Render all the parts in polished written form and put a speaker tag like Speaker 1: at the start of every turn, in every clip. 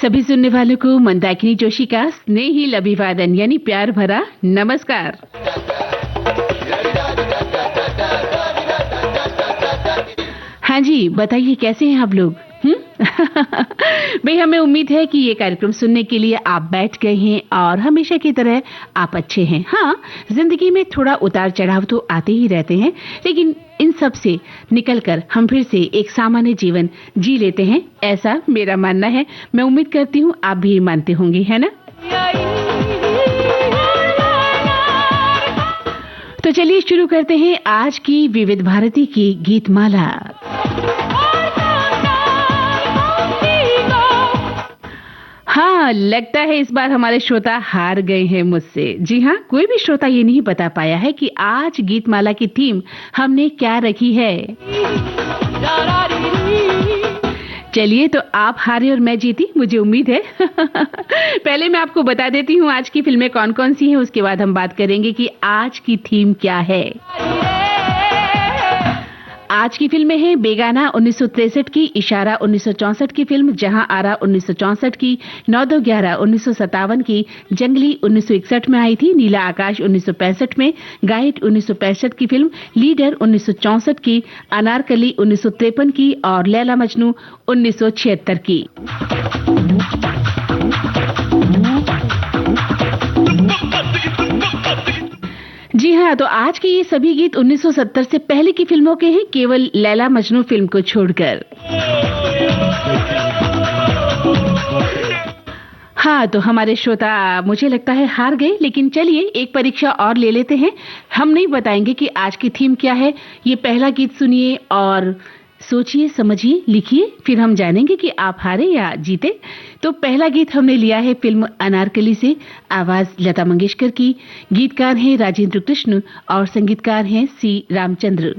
Speaker 1: सभी सुनने वालों को मंदाकिनी जोशी का स्नेही अभिवादन यानी प्यार भरा नमस्कार। हाँ जी, बताइए कैसे हैं आप लोग? भाई हमें उम्मीद है कि ये कार्यक्रम सुनने के लिए आप बैठ गए हैं और हमेशा की तरह आप अच्छे हैं। हाँ, जिंदगी में थोड़ा उतार चढ़ाव तो आते ही रहते हैं, लेकिन इन सब से निकलकर हम फिर से एक सामान्य जीवन जी लेते हैं, ऐसा मेरा मानना है। मैं उम्मीद करती हूँ आप भी मानते होंगे, है ना? तो चलिए शुरू करते हैं आज की विविध भारती की गीतमाला। हाँ, लगता है इस बार हमारे श्रोता हार गए हैं मुझसे। जी हाँ, कोई भी श्रोता ये नहीं बता पाया है कि आज गीतमाला की थीम हमने क्या रखी है। चलिए, तो आप हारे और मैं जीती, मुझे उम्मीद है। पहले मैं आपको बता देती हूँ आज की फिल्में कौन कौन सी हैं, उसके बाद हम बात करेंगे कि आज की थीम क्या है। आज की फिल्में हैं बेगाना 1963 की, इशारा 1964 की फिल्म, जहां आरा 1964 की, 9-2-11 1957 की, जंगली 1961 में आई थी, नीला आकाश 1965 में, गाइड 1965 की फिल्म, लीडर 1964 की, अनारकली 1953 की और लैला मजनू 1976 की। जी हाँ, तो आज के ये सभी गीत 1970 से पहले की फिल्मों के हैं, केवल लैला मजनू फिल्म को छोड़कर। हाँ, तो हमारे श्रोता मुझे लगता है हार गए, लेकिन चलिए एक परीक्षा और ले लेते हैं। हम नहीं बताएंगे कि आज की थीम क्या है, ये पहला गीत सुनिए और सोचिए, समझिए, लिखिए, फिर हम जानेंगे कि आप हारे या जीते। तो पहला गीत हमने लिया है फिल्म अनारकली से, आवाज लता मंगेशकर की, गीतकार हैं राजेंद्र कृष्ण और संगीतकार हैं सी रामचंद्र।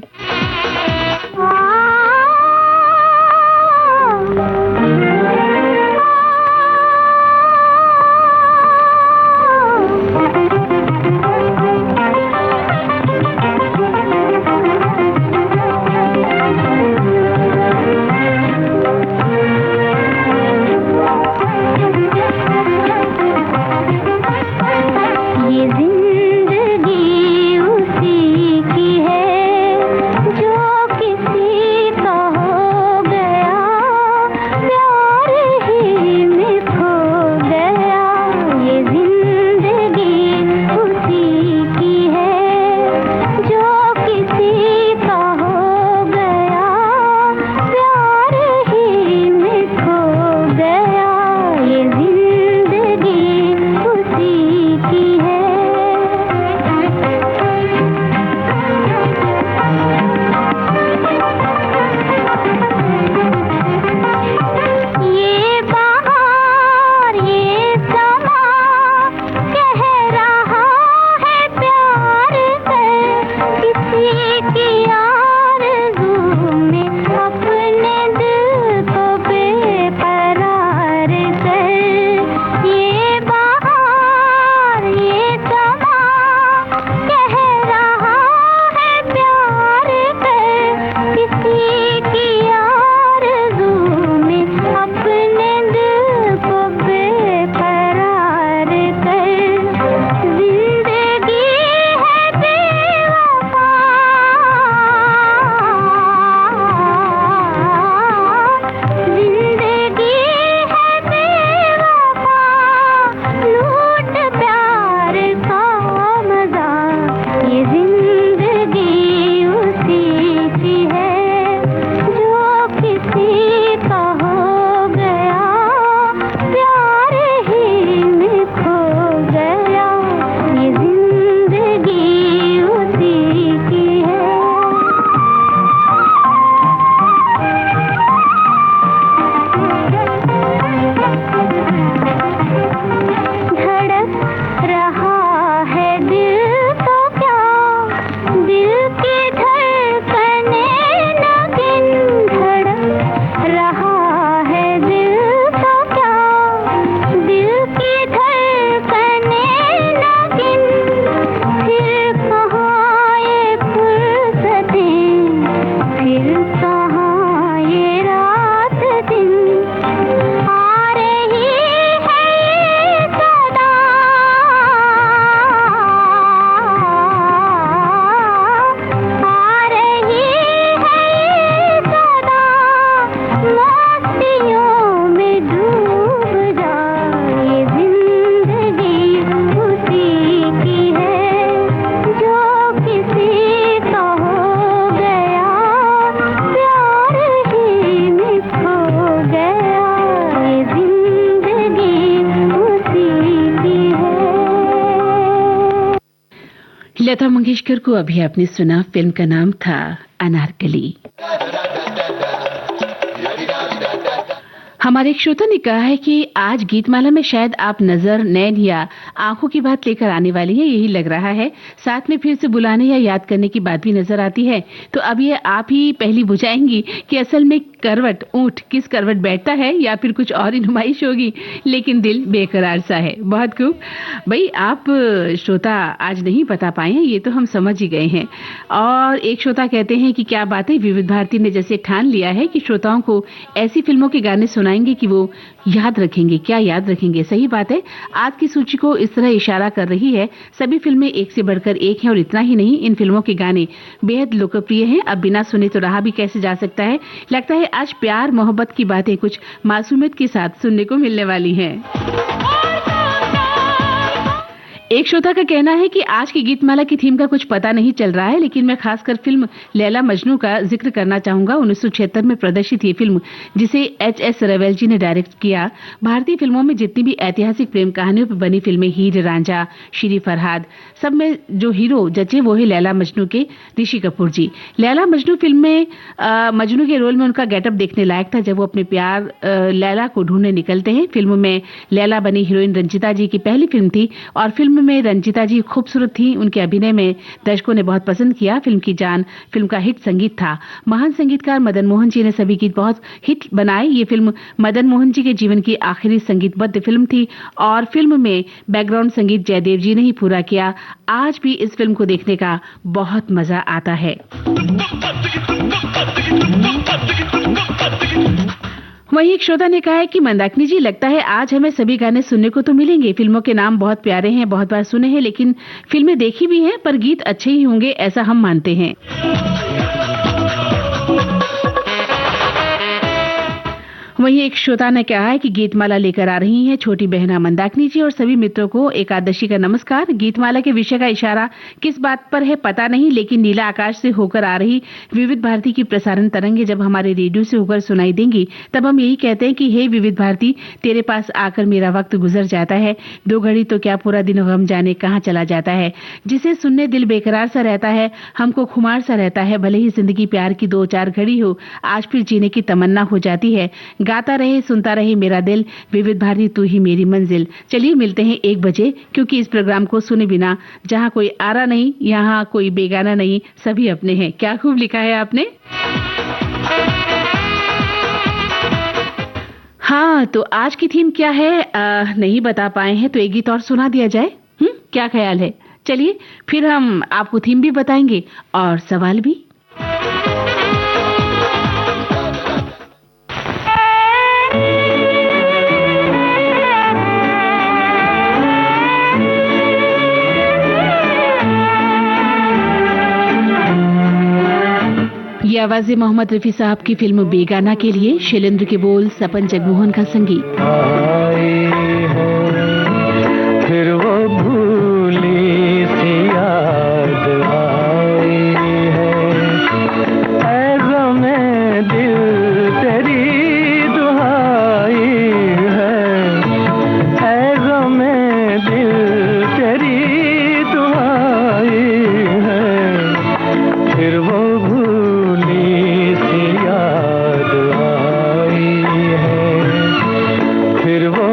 Speaker 1: लता मंगेशकर को अभी आपने सुना, फिल्म का नाम था अनारकली। हमारे एक श्रोता ने कहा है कि आज गीतमाला में शायद आप नजर, नैन या आंखों की बात लेकर आने वाली है, यही लग रहा है। साथ में फिर से बुलाने या याद करने की बात भी नजर आती है। तो अब ये आप ही पहली बुझाएंगी कि असल में करवट, ऊंट किस करवट बैठता है या फिर कुछ और ही नुमाइश होगी, लेकिन दिल बेकरार सा है। बहुत खूब भाई, आप श्रोता आज नहीं बता पाए हैं, ये तो हम समझ ही गए हैं। और एक श्रोता कहते हैं कि क्या बात है, विविध भारती ने जैसे ठान लिया है कि श्रोताओं को ऐसी फिल्मों के गाने सुनाएंगे कि वो याद रखेंगे। क्या याद रखेंगे? सही बात है, आज की सूची को इस तरह इशारा कर रही है। सभी फिल्में एक से बढ़कर एक हैं और इतना ही नहीं, इन फिल्मों के गाने बेहद लोकप्रिय हैं। अब बिना सुने तो रहा भी कैसे जा सकता है। लगता है आज प्यार मोहब्बत की बातें कुछ मासूमियत के साथ सुनने को मिलने वाली हैं। एक श्रोता का कहना है कि आज की गीतमाला की थीम का कुछ पता नहीं चल रहा है, लेकिन मैं खासकर फिल्म लैला मजनू का जिक्र करना चाहूंगा। 1976 में प्रदर्शित ये फिल्म, जिसे एच.एस. रवेल जी ने डायरेक्ट किया। भारतीय फिल्मों में जितनी भी ऐतिहासिक प्रेम कहानियों पर बनी फिल्में, हीर रांझा, श्री फरहाद, सब में जो हीरो जचे वो है लैला मजनू के ऋषि कपूर जी। लैला मजनू फिल्म में मजनू के रोल में उनका गेटअप देखने लायक था, जब वो अपने प्यार लैला को ढूंढने निकलते हैं। फिल्म में लैला बनी हीरोइन रंजीता जी की पहली फिल्म थी और फिल्म में रंजीता जी खूबसूरत थी। उनके अभिनय में दर्शकों ने बहुत पसंद किया। फिल्म की जान फिल्म का हिट संगीत था। महान संगीतकार मदन मोहन जी ने सभी गीत बहुत हिट बनाए। ये फिल्म मदन मोहन जी के जीवन की आखिरी संगीतबद्ध फिल्म थी और फिल्म में बैकग्राउंड संगीत जयदेव जी ने ही पूरा किया। आज भी इस फिल्म को देखने का बहुत मजा आता है। वहीं एक श्रोता ने कहा है कि मंदाकिनी जी, लगता है आज हमें सभी गाने सुनने को तो मिलेंगे। फिल्मों के नाम बहुत प्यारे हैं, बहुत बार सुने हैं, लेकिन फिल्में देखी भी हैं, पर गीत अच्छे ही होंगे ऐसा हम मानते हैं। वहीं एक श्रोता ने कहा है कि गीतमाला लेकर आ रही हैं छोटी बहना मंदाकिनी जी और सभी मित्रों को एकादशी का नमस्कार। गीतमाला के विषय का इशारा किस बात पर है पता नहीं, लेकिन नीला आकाश से होकर आ रही विविध भारती की प्रसारण तरंगे जब हमारे रेडियो से होकर सुनाई देंगी, तब हम यही कहते हैं कि हे विविध भारती, तेरे पास आकर मेरा वक्त गुजर जाता है। 2 घड़ी तो क्या, पूरा दिन गम जाने कहाँ चला जाता है। जिसे सुनने दिल बेकरार सा रहता है, हमको खुमार सा रहता है। भले ही जिंदगी प्यार की 2-4 घड़ी हो, आज फिर जीने की तमन्ना हो जाती है। गाता रहे, सुनता रहे मेरा दिल, विविध भारती तू ही मेरी मंजिल। चलिए मिलते हैं 1 बजे, क्योंकि इस प्रोग्राम को सुने बिना जहां कोई आरा नहीं, यहाँ कोई बेगाना नहीं, सभी अपने हैं। क्या खूब लिखा है आपने। हाँ, तो आज की थीम क्या है नहीं बता पाए हैं, तो एक गीत और सुना दिया जाए। क्या ख्याल है? चलिए फिर हम आपको थीम भी बताएंगे और सवाल भी। ये आवाज़ मोहम्मद रफी साहब की फिल्म बेगाना के लिए, शैलेंद्र के बोल, सपन जगमोहन का संगीत।
Speaker 2: फिर वो भूली सी याद आई है, ऐ ग़मे दिल तेरी दुहाई है, ऐ ग़मे दिल तेरी दुहाई है, फिर वो फिर वो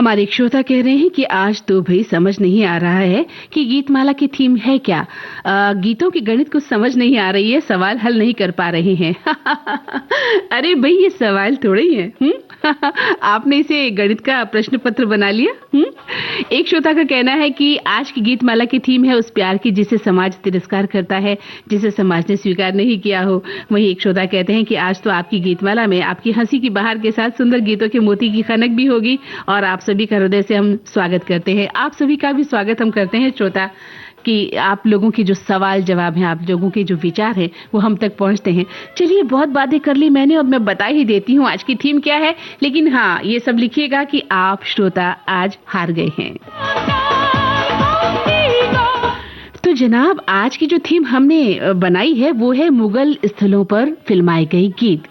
Speaker 1: हमारे एक श्रोता कह रहे हैं कि आज तो भाई समझ नहीं आ रहा है कि गीतमाला की थीम है क्या। गीतों की गणित कुछ समझ नहीं आ रही है, सवाल हल नहीं कर पा रहे हैं। अरे भाई ये सवाल थोड़े ही है। आपने इसे गणित का प्रश्न पत्र बना लिया। एक श्रोता का कहना है कि आज की गीतमाला की थीम है उस प्यार की जिसे समाज तिरस्कार करता है, जिसे समाज ने स्वीकार नहीं किया हो। वहीं एक श्रोता कहते हैं कि आज तो आपकी गीतमाला में आपकी हंसी की बहार के साथ सुंदर गीतों के मोती की खनक भी होगी और आप सभी का हृदय से हम स्वागत करते हैं। आप सभी का भी स्वागत हम करते हैं श्रोता, कि आप लोगों के जो सवाल जवाब हैं, आप लोगों के जो विचार हैं वो हम तक पहुंचते हैं। चलिए बहुत बातें कर ली मैंने, अब मैं बता ही देती हूँ आज की थीम क्या है। लेकिन हाँ, ये सब लिखिएगा कि आप श्रोता आज हार गए हैं। तो जनाब, आज की जो थीम हमने बनाई है वो है मुगल स्थलों पर फिल्माए गए गीत।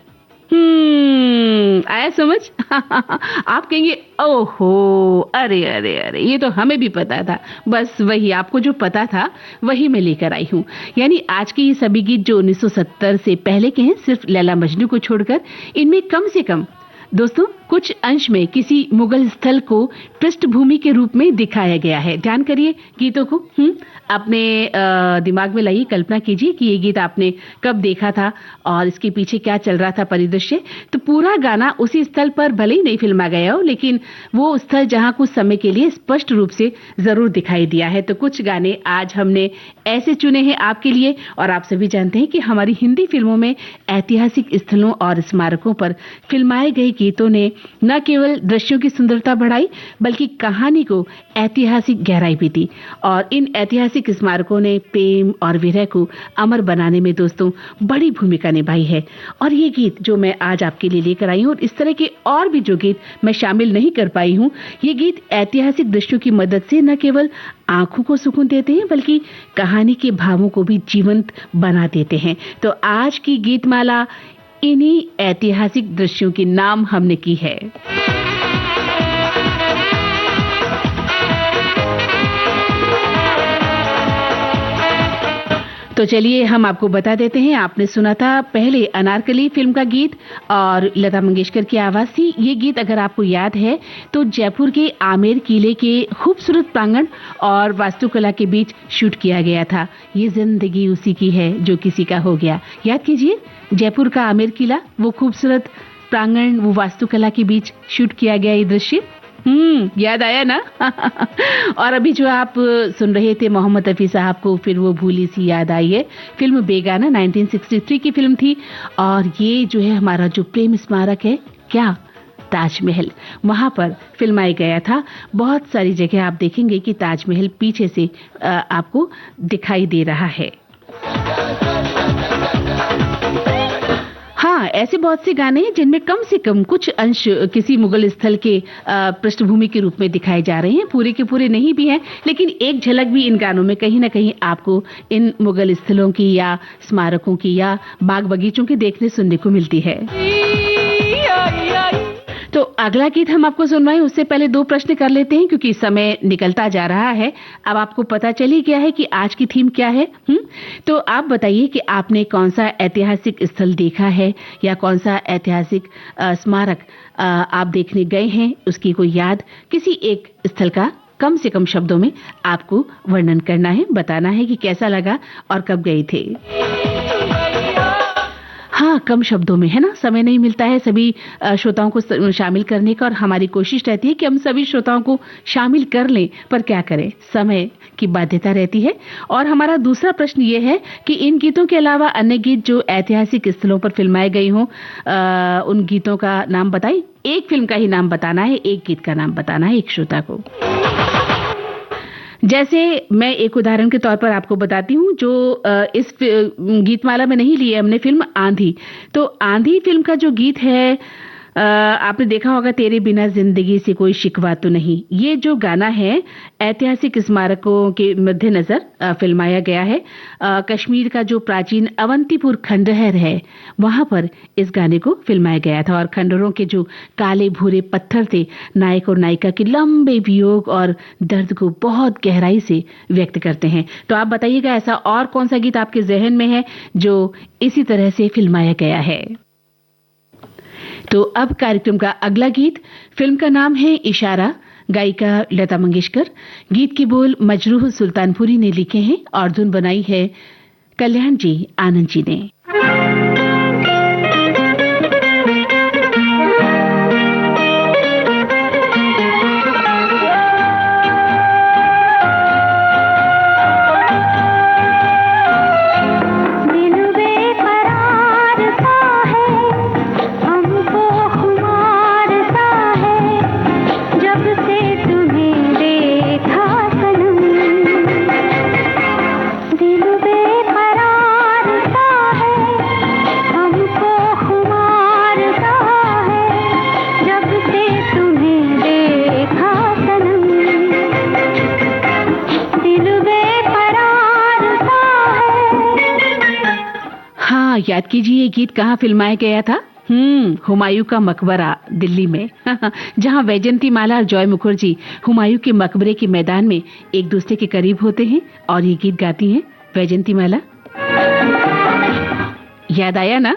Speaker 1: आया समझ? आप कहेंगे ओहो, अरे अरे अरे, ये तो हमें भी पता था। बस वही, आपको जो पता था वही मैं लेकर आई हूँ। यानी आज के ये सभी गीत जो 1970 से पहले के हैं, सिर्फ लैला मजनू को छोड़कर, इनमें कम से कम दोस्तों कुछ अंश में किसी मुगल स्थल को पृष्ठभूमि के रूप में दिखाया गया है। ध्यान करिए गीतों को, अपने दिमाग में लाइए, कल्पना कीजिए कि ये गीत आपने कब देखा था और इसके पीछे क्या चल रहा था परिदृश्य। तो पूरा गाना उसी स्थल पर भले ही नहीं फिल्मा गया हो, लेकिन वो स्थल जहां कुछ समय के लिए स्पष्ट रूप से जरूर दिखाई दिया है। तो कुछ गाने आज हमने ऐसे चुने हैं आपके लिए। और आप सभी जानते हैं कि हमारी हिंदी फिल्मों में ऐतिहासिक स्थलों और स्मारकों पर फिल्माए गए गीतों ने न केवल दृश्यों की सुंदरता बढ़ाई, बल्कि कहानी को ऐतिहासिक गहराई भी दी। और इन ऐतिहासिक स्मारकों ने प्रेम और विरह को अमर बनाने में दोस्तों बड़ी भूमिका निभाई है। और ये गीत जो मैं आज आपके लिए लेकर आई हूँ, और इस तरह के और भी जो गीत मैं शामिल नहीं कर पाई हूँ, ये गीत ऐतिहासिक दृश्यों की मदद से न केवल आंखों को सुकून देते हैं, बल्कि कहानी के भावों को भी जीवंत बना देते हैं। तो आज की गीतमाला इन्हीं ऐतिहासिक दृश्यों के नाम हमने की है। तो चलिए हम आपको बता देते हैं। आपने सुना था पहले अनारकली फिल्म का गीत और लता मंगेशकर की आवाज थी। ये गीत अगर आपको याद है तो जयपुर के आमेर किले के खूबसूरत प्रांगण और वास्तुकला के बीच शूट किया गया था। ये जिंदगी उसी की है जो किसी का हो गया। याद कीजिए, जयपुर का आमेर किला, वो खूबसूरत प्रांगण, वो वास्तुकला के बीच शूट किया गया ये दृश्य। याद आया ना? और अभी जो आप सुन रहे थे मोहम्मद रफी साहब को, फिर वो भूली सी याद आई है। फिल्म बेगाना 1963 की फिल्म थी। और ये जो है हमारा जो प्रेम स्मारक है, क्या ताजमहल, वहां पर फिल्माया गया था। बहुत सारी जगह आप देखेंगे कि ताजमहल पीछे से आपको दिखाई दे रहा है। हाँ, ऐसे बहुत से गाने हैं जिनमें कम से कम कुछ अंश किसी मुगल स्थल के पृष्ठभूमि के रूप में दिखाए जा रहे हैं। पूरे के पूरे नहीं भी हैं, लेकिन एक झलक भी इन गानों में कहीं ना कहीं आपको इन मुगल स्थलों की या स्मारकों की या बाग बगीचों की देखने सुनने को मिलती है। तो अगला गीत हम आपको सुनवाएं, उससे पहले दो प्रश्न कर लेते हैं क्योंकि समय निकलता जा रहा है। अब आपको पता चल ही गया है कि आज की थीम क्या है। तो आप बताइए कि आपने कौन सा ऐतिहासिक स्थल देखा है या कौन सा ऐतिहासिक स्मारक आप देखने गए हैं, उसकी कोई याद, किसी एक स्थल का कम से कम शब्दों में आपको वर्णन करना है, बताना है कि कैसा लगा और कब गए थे। हाँ, कम शब्दों में, है ना, समय नहीं मिलता है सभी श्रोताओं को शामिल करने का, और हमारी कोशिश रहती है कि हम सभी श्रोताओं को शामिल कर लें, पर क्या करें, समय की बाध्यता रहती है। और हमारा दूसरा प्रश्न ये है कि इन गीतों के अलावा अन्य गीत जो ऐतिहासिक स्थलों पर फिल्माए गए हों, उन गीतों का नाम बताइए। एक फिल्म का ही नाम बताना है, एक गीत का नाम बताना है एक श्रोता को। जैसे मैं एक उदाहरण के तौर पर आपको बताती हूँ, जो इस गीतमाला में नहीं ली है हमने, फिल्म आंधी। तो आंधी फिल्म का जो गीत है, आपने देखा होगा, तेरे बिना जिंदगी से कोई शिकवा तो नहीं। ये जो गाना है ऐतिहासिक स्मारकों के मद्देनजर फिल्माया गया है। कश्मीर का जो प्राचीन अवंतीपुर खंडहर है, वहां पर इस गाने को फिल्माया गया था। और खंडहरों के जो काले भूरे पत्थर थे, नायक और नायिका के लंबे वियोग और दर्द को बहुत गहराई से व्यक्त करते हैं। तो आप बताइएगा ऐसा और कौन सा गीत आपके जहन में है जो इसी तरह से फिल्माया गया है। तो अब कार्यक्रम का अगला गीत, फिल्म का नाम है इशारा, गायिका लता मंगेशकर। गीत के बोल मजरूह सुल्तानपुरी ने लिखे हैं और धुन बनाई है कल्याण जी आनंद जी ने। याद कीजिए ये गीत कहाँ फिल्माया गया था? हुमायूं का मकबरा दिल्ली में जहाँ वैजयंती माला और जॉय मुखर्जी हुमायूं के मकबरे के मैदान में एक दूसरे के करीब होते हैं और ये गीत गाती हैं वैजयंती माला। याद आया ना?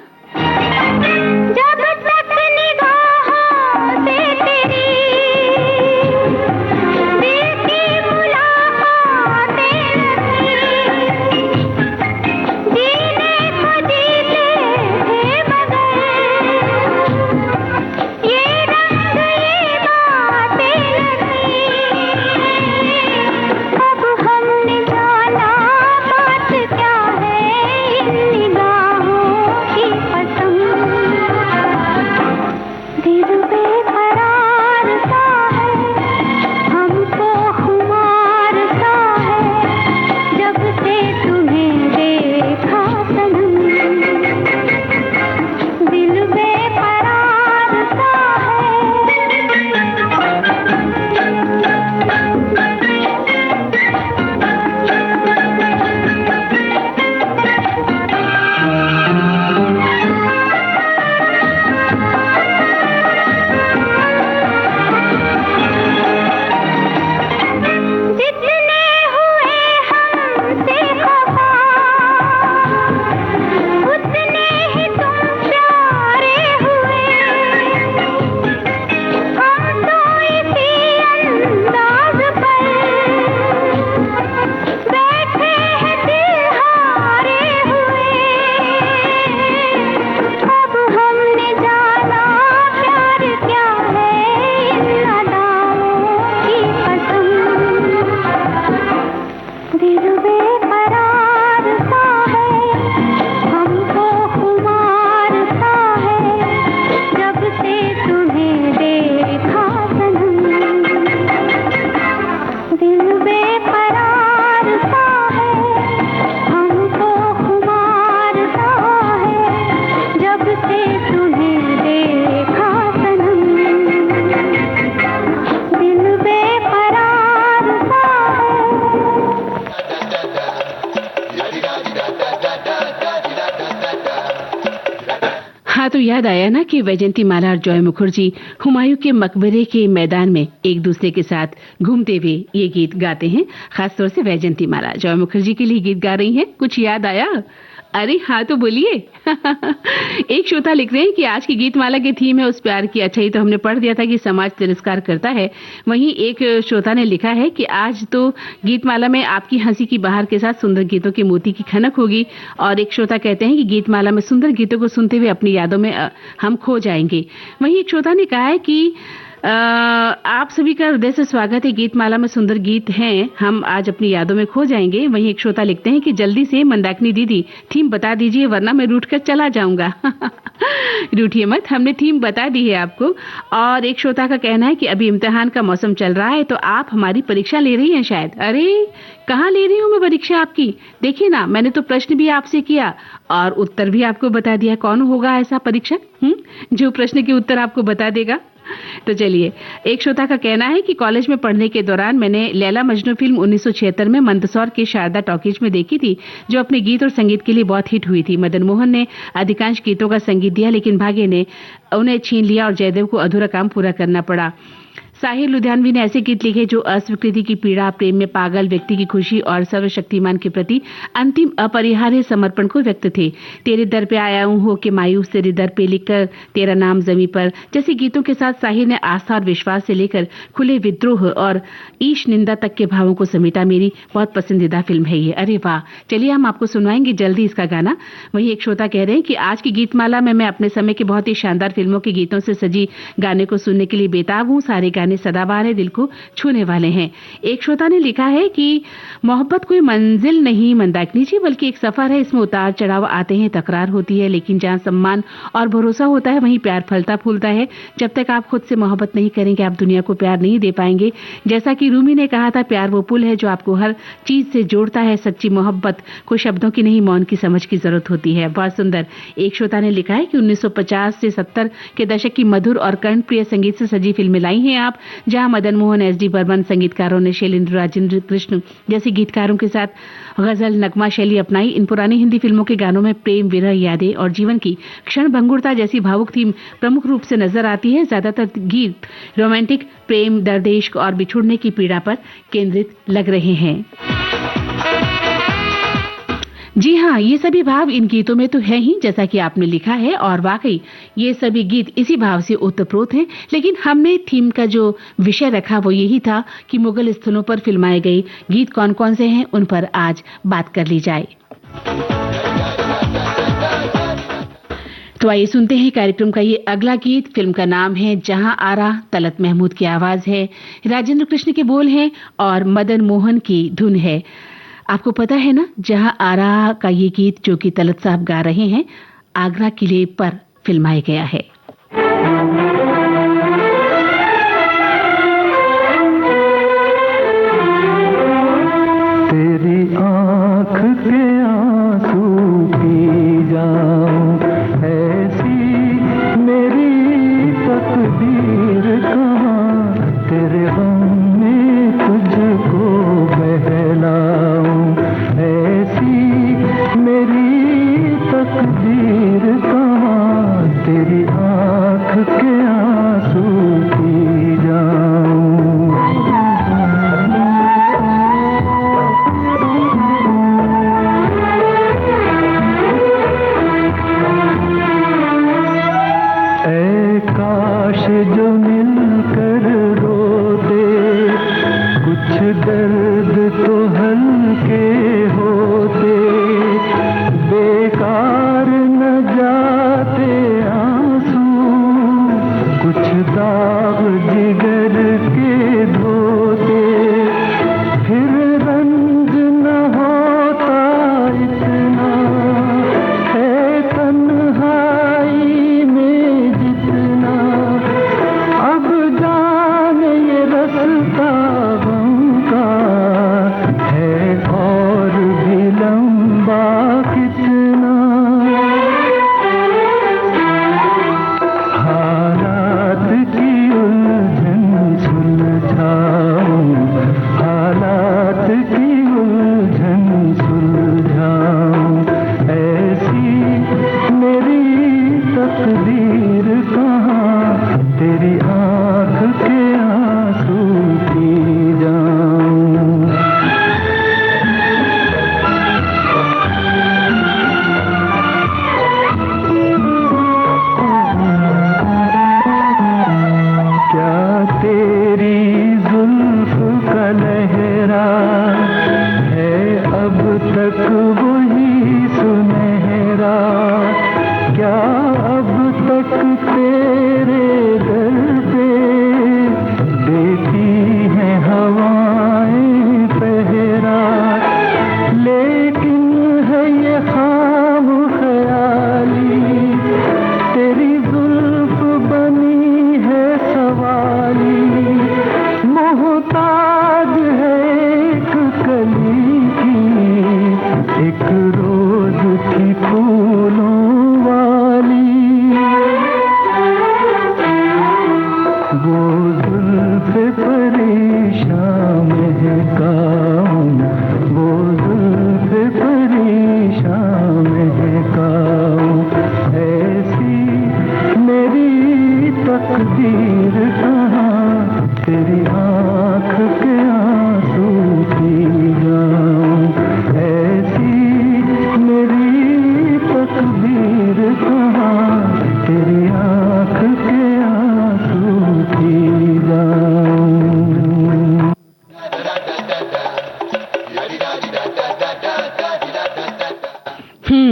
Speaker 1: तो याद आया ना कि वैजयंती माला और जॉय मुखर्जी हुमायूं के मकबरे के मैदान में एक दूसरे के साथ घूमते हुए ये गीत गाते हैं। खासतौर से वैजयंती माला जॉय मुखर्जी के लिए गीत गा रही हैं। कुछ याद आया? अरे हाँ तो बोलिए। एक श्रोता लिख रहे हैं कि आज की गीतमाला की थीम है उस प्यार की। अच्छा, ये तो हमने पढ़ दिया था कि समाज तिरस्कार करता है। वहीं एक श्रोता ने लिखा है कि आज तो गीतमाला में आपकी हंसी की बहार के साथ सुंदर गीतों की मोती की खनक होगी। और एक श्रोता कहते हैं कि गीतमाला में सुंदर गीतों को सुनते हुए अपनी यादों में हम खो जाएंगे। वहीं एक श्रोता ने कहा है कि आप सभी का हृदय से स्वागत है। गीतमाला में सुंदर गीत हैं, हम आज अपनी यादों में खो जाएंगे। वहीं एक श्रोता लिखते हैं कि जल्दी से मंदाकिनी दीदी थीम बता दीजिए वरना मैं रूठ कर चला जाऊंगा। रूठिए मत, हमने थीम बता दी है आपको। और एक श्रोता का कहना है कि अभी इम्तिहान का मौसम चल रहा है तो आप हमारी परीक्षा ले रही हैं शायद। अरे कहाँ ले रही हूँ मैं परीक्षा आपकी? देखिए ना, मैंने तो प्रश्न भी आपसे किया और उत्तर भी आपको बता दिया। कौन होगा ऐसा परीक्षक जो प्रश्न के उत्तर आपको बता देगा? तो चलिए, एक श्रोता का कहना है कि कॉलेज में पढ़ने के दौरान मैंने लैला मजनू फिल्म 1976 में मंदसौर के शारदा टॉकीज में देखी थी, जो अपने गीत और संगीत के लिए बहुत हिट हुई थी। मदन मोहन ने अधिकांश गीतों का संगीत दिया, लेकिन भाग्य ने उन्हें छीन लिया और जयदेव को अधूरा काम पूरा करना पड़ा। साहिर लुधियानवी ने ऐसे गीत लिखे जो अस्वीकृति की पीड़ा, प्रेम में पागल व्यक्ति की खुशी और सर्वशक्तिमान के प्रति अंतिम अपरिहार्य समर्पण को व्यक्त थे। तेरे दर पे आया हूं हो के मायूस, तेरे दर पे लिखकर तेरा नाम जमी पर जैसे गीतों के साथ साहिर ने आस्था और विश्वास से लेकर खुले विद्रोह और ईश निंदा तक के भावों को समेटा। मेरी बहुत पसंदीदा फिल्म है ये। अरे वाह, चलिए हम आपको सुनवाएंगे जल्दी इसका गाना। वहीं एक श्रोता कह रहे हैं कि आज की गीतमाला में मैं अपने समय के बहुत ही शानदार फिल्मों के गीतों से सजी गाने को सुनने के लिए बेताब हूं। सारे गाने सदाबहार है, दिल को छूने वाले हैं। एक श्रोता ने लिखा है कि मोहब्बत कोई मंजिल नहीं मंदाकिनी जी, बल्कि एक सफर है। इसमें उतार चढ़ाव आते हैं, तकरार होती है, लेकिन जहां सम्मान और भरोसा होता है वहीं प्यार फलता फूलता है। जब तक आप खुद से मोहब्बत नहीं करेंगे आप दुनिया को प्यार नहीं दे पाएंगे। जैसा कि रूमी ने कहा था, प्यार वो पुल है जो आपको हर चीज से जोड़ता है। सच्ची मोहब्बत को शब्दों की नहीं, मौन की समझ की जरूरत होती है। बहुत सुंदर। एक श्रोता ने लिखा है कि 1950 से 70 के दशक की मधुर और कर्णप्रिय संगीत से सजी फिल्में लाई हैं आप, जहां मदन मोहन, एस.डी. बर्मन संगीतकारों ने शैलेंद्र, राजेंद्र कृष्ण जैसे गीतकारों के साथ गजल नगमा शैली अपनाई। इन पुरानी हिंदी फिल्मों के गानों में प्रेम, विरह, यादें और जीवन की क्षण भंगुरता जैसी भावुक थीम प्रमुख रूप से नजर आती है। ज्यादातर गीत रोमांटिक, प्रेम, दर्द, इश्क और बिछुड़ने की पीड़ा पर केंद्रित लग रहे हैं। जी हाँ, ये सभी भाव इन गीतों में तो है ही, जैसा कि आपने लिखा है, और वाकई ये सभी गीत इसी भाव से ओतप्रोत हैं। लेकिन हमने थीम का जो विषय रखा वो यही था कि मुगल स्थलों पर फिल्माए गए गीत कौन कौन से हैं, उन पर आज बात कर ली जाए। तो आइए सुनते हैं कार्यक्रम का ये अगला गीत। फिल्म का नाम है जहां आरा, तलत महमूद की आवाज है, राजेंद्र कृष्ण के बोल हैं और मदन मोहन की धुन है। आपको पता है ना, जहां आरा का ये गीत जो कि तलत साहब गा रहे हैं, आगरा किले पर फिल्माया गया है।
Speaker 2: तेरी आँख के आंसू पी जाऊं, ऐसी मेरी तकदीर कहाँ, तेरे गम में तुझको बहलाऊं, ऐसी मेरी तकदीर कहाँ, तेरी आँख के आंसू पी जाऊं। जो मिलकर रोते, कुछ दर्द तो हल्के होते, बेकार न जाते आंसू, कुछ दाग जिगर के धोते, फिर रंज न होता इतना, है तन्हाई में जितना, अब जाने ये रास्ता गम का है और भी लंबा कितना। हालात की उलझन सुलझाऊं, हालात की उलझन सुलझाऊं, ऐसी मेरी तकदीर कहाँ, तेरी आँख के आंसू पी जाऊं। क्या तेरी जुल्फ का लहरा है अब तक वही सुनहरा, क्या अब तक तेरे दर पे देती हैं हवाएं पहरा, लेकिन है ये खाम ख्याली, तेरी जुल्फ बनी है सवाली, मोहताज है एक कली की,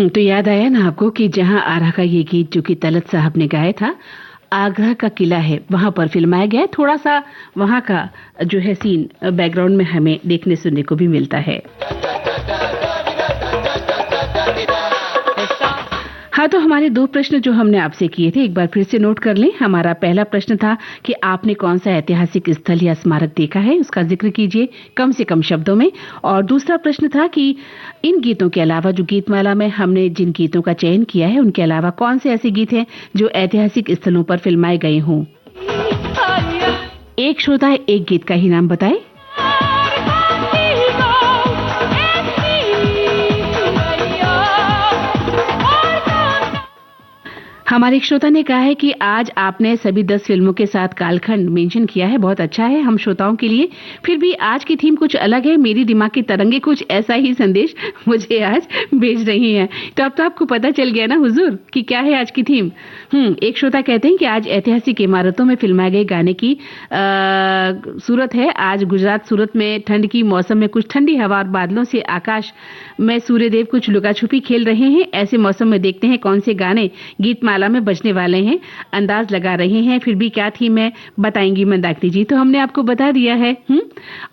Speaker 1: तो याद आया ना आपको कि जहां आरा का ये गीत जो कि तलत साहब ने गाया था, आगरा का किला है वहां पर फिल्माया गया है। थोड़ा सा वहां का जो है सीन बैकग्राउंड में हमें देखने सुनने को भी मिलता है। हाँ, तो हमारे 2 प्रश्न जो हमने आपसे किए थे एक बार फिर से नोट कर लें। हमारा पहला प्रश्न था कि आपने कौन सा ऐतिहासिक स्थल या स्मारक देखा है, उसका जिक्र कीजिए कम से कम शब्दों में। और दूसरा प्रश्न था कि इन गीतों के अलावा जो गीतमाला में हमने जिन गीतों का चयन किया है उनके अलावा कौन से ऐसे गीत हैं जो ऐतिहासिक स्थलों पर फिल्माए गए हों। एक श्रोता एक गीत का ही नाम बताए। हमारे एक श्रोता ने कहा है कि आज आपने सभी 10 फिल्मों के साथ कालखंड मेंशन किया है, बहुत अच्छा है हम श्रोताओं के लिए। फिर भी आज की थीम कुछ अलग है, मेरी दिमाग की तरंगे कुछ ऐसा ही संदेश मुझे आज भेज रही हैं। तो अब तो आपको पता चल गया ना हुजूर कि क्या है आज की थीम। एक श्रोता कहते हैं कि आज ऐतिहासिक इमारतों में फिल्माए गए गाने की सूरत है। आज गुजरात सूरत में ठंड की मौसम में कुछ ठंडी हवा और बादलों से आकाश में सूर्यदेव कुछ लुका छुपी खेल रहे हैं। ऐसे मौसम में देखते हैं कौन से गाने गीतमाला में बजने वाले हैं, अंदाज लगा रहे हैं। फिर भी क्या थीम है बताएंगी मंदाकिनी जी, तो हमने आपको बता दिया है।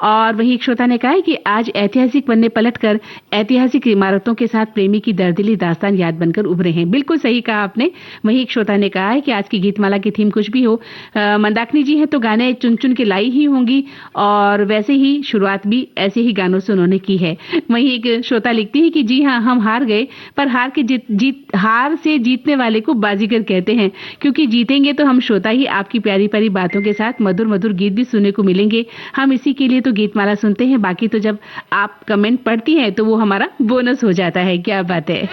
Speaker 1: और वही एक श्रोता ने कहा है कि आज ऐतिहासिक पन्ने पलटकर ऐतिहासिक इमारतों के साथ प्रेमी की दर्दिली दास्तान याद बनकर उभरे हैं। बिल्कुल सही कहा आपने। वही एक श्रोता ने कहा है कि आज की गीतमाला की थीम कुछ भी हो, मंदाकिनी जी हैं तो गाने चुन चुन के लाई ही होंगी और वैसे ही शुरुआत भी ऐसे ही गानों से उन्होंने की है। वही एक श्रोता लिखती है कि जी हाँ, हम हार गए पर हार से जीतने वाले को बाजीगर कहते हैं, क्योंकि जीतेंगे तो हम श्रोता ही आपकी प्यारी प्यारी बातों के साथ मधुर मधुर गीत भी सुनने को मिलेंगे। हम इसी के लिए तो गीतमाला सुनते हैं, बाकी तो जब आप कमेंट पढ़ती हैं तो वो हमारा बोनस हो जाता है। क्या बात है।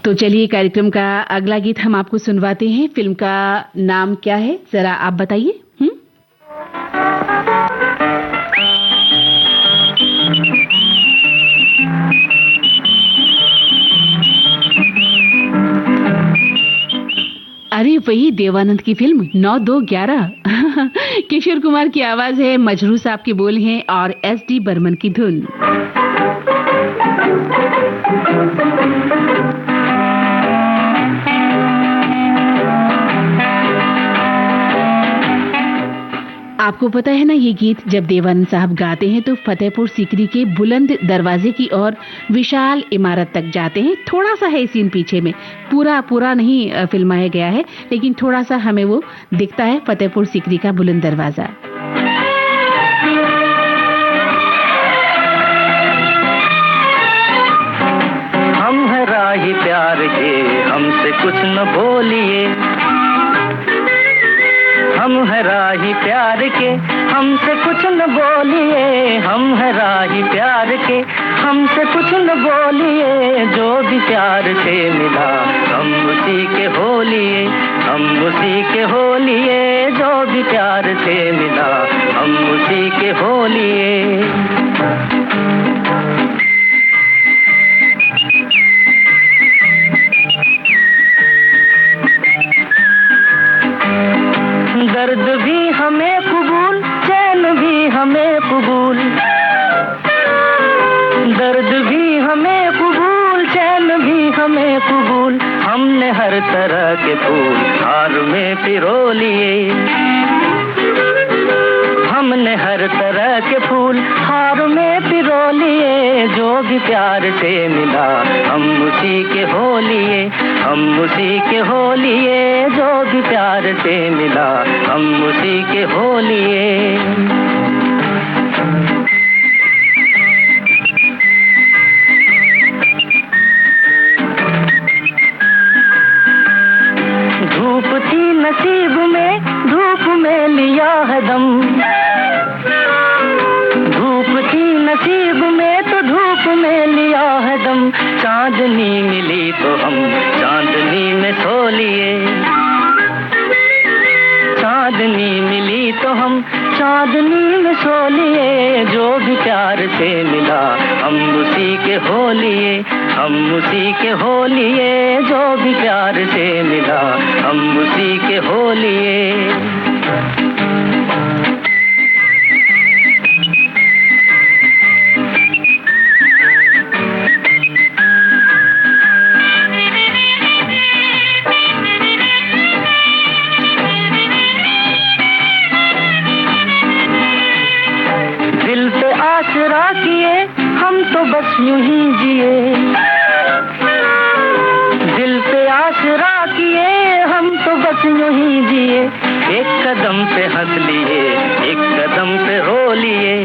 Speaker 1: तो चलिए कार्यक्रम का अगला गीत हम आपको सुनवाते हैं। फिल्म का नाम क्या है जरा आप बताइए। अरे वही देवानंद की फिल्म 9-2-11। किशोर कुमार की आवाज है, मजरू साहब के बोल हैं और एस.डी. बर्मन की धुन। आपको पता है ना, ये गीत जब देवानंद साहब गाते हैं तो फतेहपुर सीकरी के बुलंद दरवाजे की ओर विशाल इमारत तक जाते हैं। थोड़ा सा है सीन पीछे में, पूरा नहीं फिल्माया गया है, लेकिन थोड़ा सा हमें वो दिखता है फतेहपुर सीकरी का बुलंद दरवाजा।
Speaker 2: हम है राही प्यार के, हमसे कुछ न बोलिए। हम है राही प्यार के, हमसे कुछ न बोलिए। हम है राही प्यार के, हमसे कुछ न बोलिए। जो भी प्यार से मिला हम उसी के हो लिए, हम उसी के हो लिए। जो भी प्यार से मिला हम उसी के हो लिए। दर्द भी हमें कबूल, चैन भी हमें कबूल। दर्द भी हमें कबूल, चैन भी हमें कबूल। हमने हर तरह के फूल हार में पिरो लिए। हमने हर तरह के फूल हार में पिरो लिए। जो भी प्यार से मिला हम उसी के हो लिए, हम उसी के हो लिए। जो भी प्यार से मिला हम उसी के हो लिए। धूप थी नसीब में, धूप में लिया है दम। धूप थी नसीब में तो धूप में लिया है दम। चांदनी मिली तो हम चांदनी में सो लिए। चांदनी मिली तो हम चांदनी में सो लिए, जो भी प्यार से मिला हम उसी के हो लिए, हम उसी के हो लिए, जो भी प्यार से मिला हम उसी के हो लिए। दिल पे आसरा किए हम तो बस यूं ही जिए, दिल पे आसरा किए हम तो बस यूं ही जिए, एक कदम पे हंस लिए, एक कदम पे रो लिए,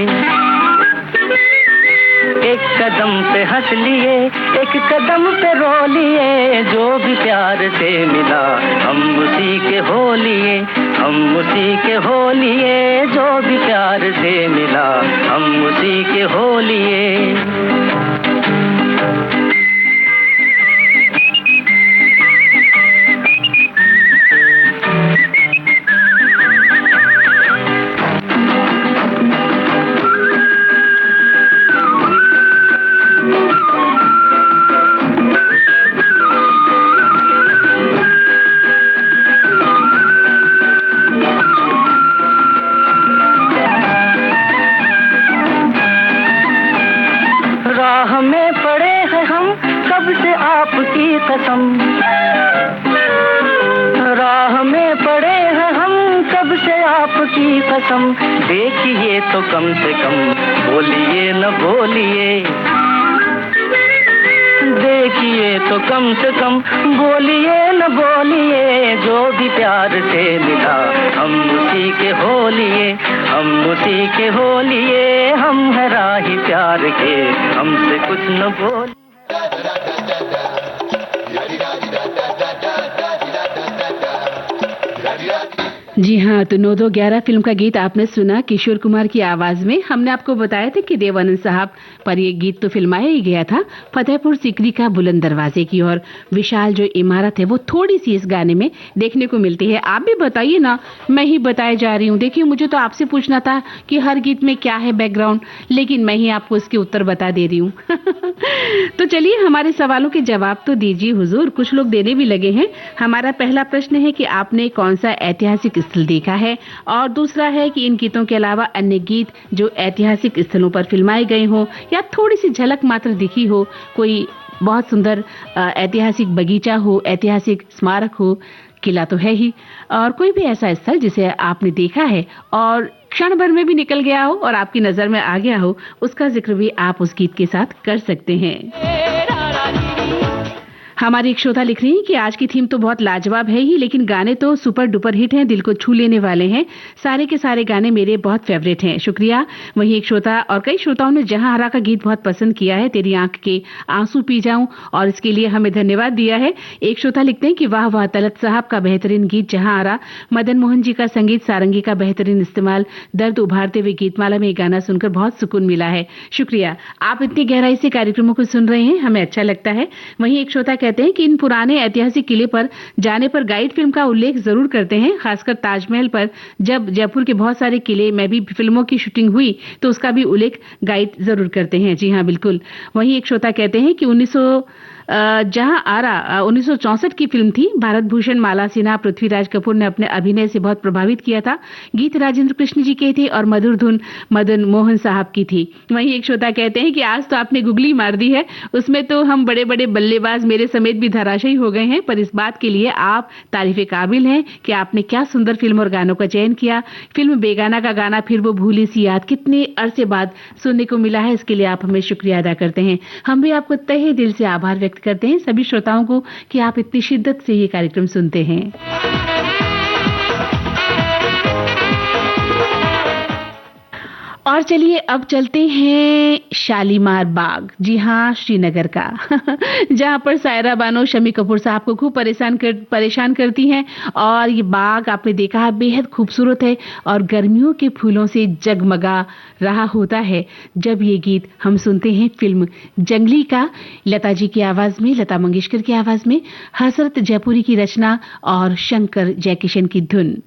Speaker 2: एक कदम पे हंस लिए, एक कदम पे रो लिए, जो भी प्यार से मिला हम उसी के हो लिए, हम उसी के हो लिए, जो भी प्यार से मिला हम उसी के हो लिए। राह में पड़े हैं हम कब से आपकी कसम, राह में पड़े हैं हम कब से आपकी कसम, देखिए तो कम से कम बोलिए न बोलिए, देखिए तो कम से कम बोलिए न बोलिए, जो भी प्यार से मिला हम उसी के हो लिए, हम उसी के हो लिए, हम है राही प्यार के हमसे कुछ न बोल।
Speaker 1: जी हाँ, तो 9-2-11 फिल्म का गीत आपने सुना किशोर कुमार की आवाज में। हमने आपको बताया था कि देवानंद साहब पर ये गीत तो फिल्माया ही गया था फतेहपुर सीकरी का बुलंद दरवाजे की, और विशाल जो इमारत है वो थोड़ी सी इस गाने में देखने को मिलती है। आप भी बताइए ना, मैं ही बताए जा रही हूँ। देखिए, मुझे तो आपसे पूछना था कि हर गीत में क्या है बैकग्राउंड, लेकिन मैं ही आपको इसके उत्तर बता दे रही हूँ। तो चलिए हमारे सवालों के जवाब तो दीजिए हुजूर, कुछ लोग देने भी लगे हैं। हमारा पहला प्रश्न है कि आपने कौन सा ऐतिहासिक स्थल देखा है, और दूसरा है कि इन गीतों के अलावा अन्य गीत जो ऐतिहासिक स्थलों पर फिल्माए गए हों या थोड़ी सी झलक मात्र दिखी हो, कोई बहुत सुंदर ऐतिहासिक बगीचा हो, ऐतिहासिक स्मारक हो, किला तो है ही, और कोई भी ऐसा स्थल जिसे आपने देखा है और क्षण भर में भी निकल गया हो और आपकी नजर में आ गया हो, उसका जिक्र भी आप उस गीत के साथ कर सकते हैं। हमारी एक श्रोता लिख रही है कि आज की थीम तो बहुत लाजवाब है ही, लेकिन गाने तो सुपर डुपर हिट हैं, दिल को छू लेने वाले हैं। सारे के सारे गाने मेरे बहुत फेवरेट हैं, शुक्रिया। वहीं एक श्रोता और कई श्रोताओं ने जहां हरा का गीत बहुत पसंद किया है, तेरी आंख के आंसू पी जाऊं, और इसके लिए हमें धन्यवाद दिया है। एक श्रोता लिखते हैं कि वाह वाह, तलत साहब का बेहतरीन गीत जहां हरा, मदन मोहन जी का संगीत, सारंगी का बेहतरीन इस्तेमाल, दर्द उभारते हुए गीतमाला में ये गाना सुनकर बहुत सुकून मिला है। शुक्रिया, आप इतनी गहराई से कार्यक्रमों को सुन रहे हैं, हमें अच्छा लगता है। वहीं एक श्रोता कहते हैं कि इन पुराने ऐतिहासिक किले पर जाने पर गाइड फिल्म का उल्लेख जरूर करते हैं, खासकर ताजमहल पर। जब जयपुर के बहुत सारे किले में भी फिल्मों की शूटिंग हुई तो उसका भी उल्लेख गाइड जरूर करते हैं। जी हाँ, बिल्कुल। वहीं एक श्रोता कहते हैं कि 1964 की फिल्म थी, भारत भूषण, माला सिन्हा, पृथ्वीराज कपूर ने अपने अभिनय से बहुत प्रभावित किया था। गीत राजेंद्र कृष्ण जी के थे और मधुर धुन मदन मोहन साहब की थी। वहीं एक श्रोता कहते हैं कि आज तो आपने गुगली मार दी है, उसमें तो हम बड़े बड़े बल्लेबाज मेरे समेत भी धराशायी हो गए हैं, पर इस बात के लिए आप तारीफे काबिल हैं कि आपने क्या सुंदर फिल्म और गानों का चयन किया। फिल्म बेगाना का गाना फिर वो भूली सी याद कितने अरसे बाद सुनने को मिला है, इसके लिए आप हमें शुक्रिया अदा करते हैं। हम भी आपको तहे दिल से आभार व्यक्त करते हैं सभी श्रोताओं को कि आप इतनी शिद्दत से ये कार्यक्रम सुनते हैं। और चलिए अब चलते हैं शालीमार बाग, जी हाँ, श्रीनगर का, जहां पर सायरा बानो शम्मी कपूर साहब को खूब परेशान करती हैं। और ये बाग आपने देखा है बेहद खूबसूरत है और गर्मियों के फूलों से जगमगा रहा होता है जब ये गीत हम सुनते हैं फिल्म जंगली का, लता जी की आवाज में, लता मंगेशकर की आवाज में, हसरत जयपुरी की रचना और शंकर जयकिशन की धुन।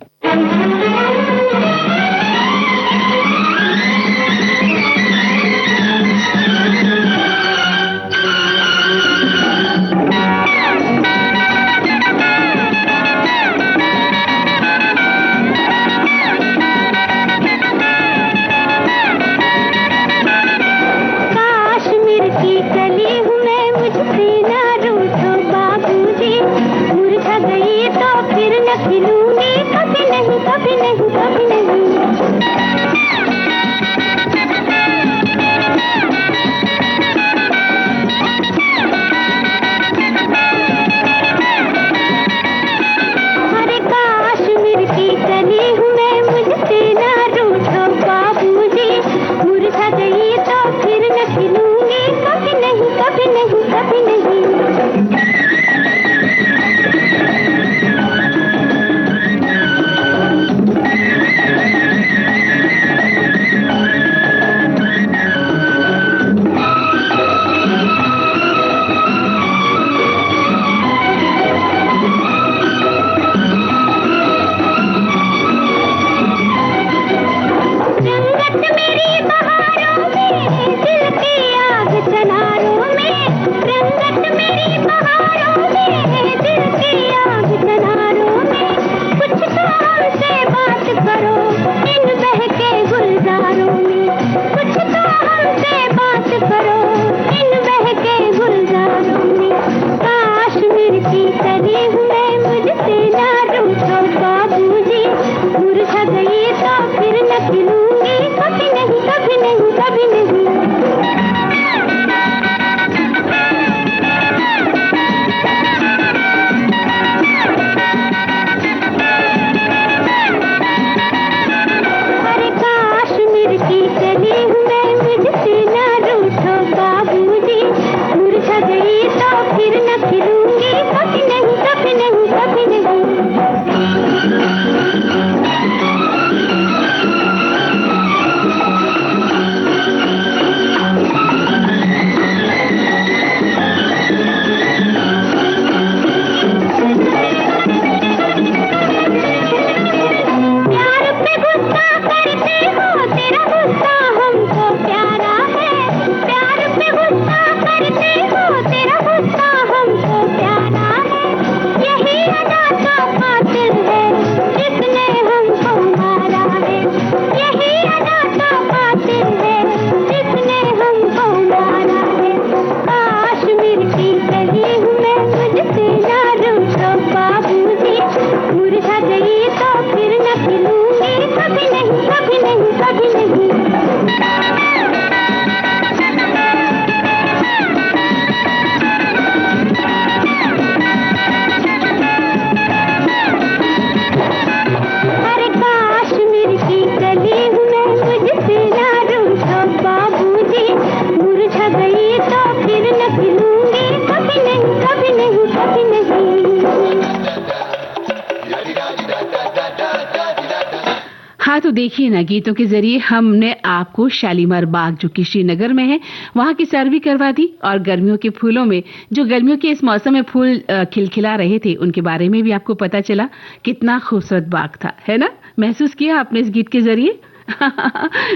Speaker 1: हाँ, तो देखिए ना, गीतों के जरिए हमने आपको शालीमार बाग जो कि श्रीनगर में है वहाँ की सैर भी करवा दी, और गर्मियों के फूलों में जो गर्मियों के इस मौसम में फूल खिलखिला रहे थे उनके बारे में भी आपको पता चला। कितना खूबसूरत बाग था, है ना? महसूस किया आपने इस गीत के जरिए?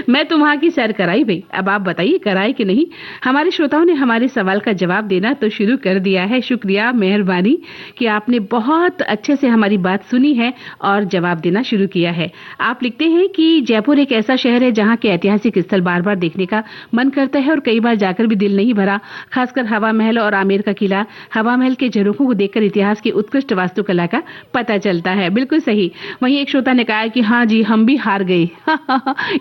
Speaker 1: मैं तो वहां की सैर कराई भाई। अब आप बताइए कराई कि नहीं। हमारे श्रोताओं ने हमारे सवाल का जवाब देना तो शुरू कर दिया है। शुक्रिया, मेहरबानी कि आपने बहुत अच्छे से हमारी बात सुनी है और जवाब देना शुरू किया है। आप लिखते हैं कि जयपुर एक ऐसा शहर है जहां के ऐतिहासिक स्थल बार बार देखने का मन करता है और कई बार जाकर भी दिल नहीं भरा, खासकर हवा महल और आमेर का किला। हवा महल के झरोखों को देखकर इतिहास की उत्कृष्ट वास्तुकला का पता चलता है। बिल्कुल सही। वहीं एक श्रोता ने कहा कि हाँ जी, हम भी हार गए।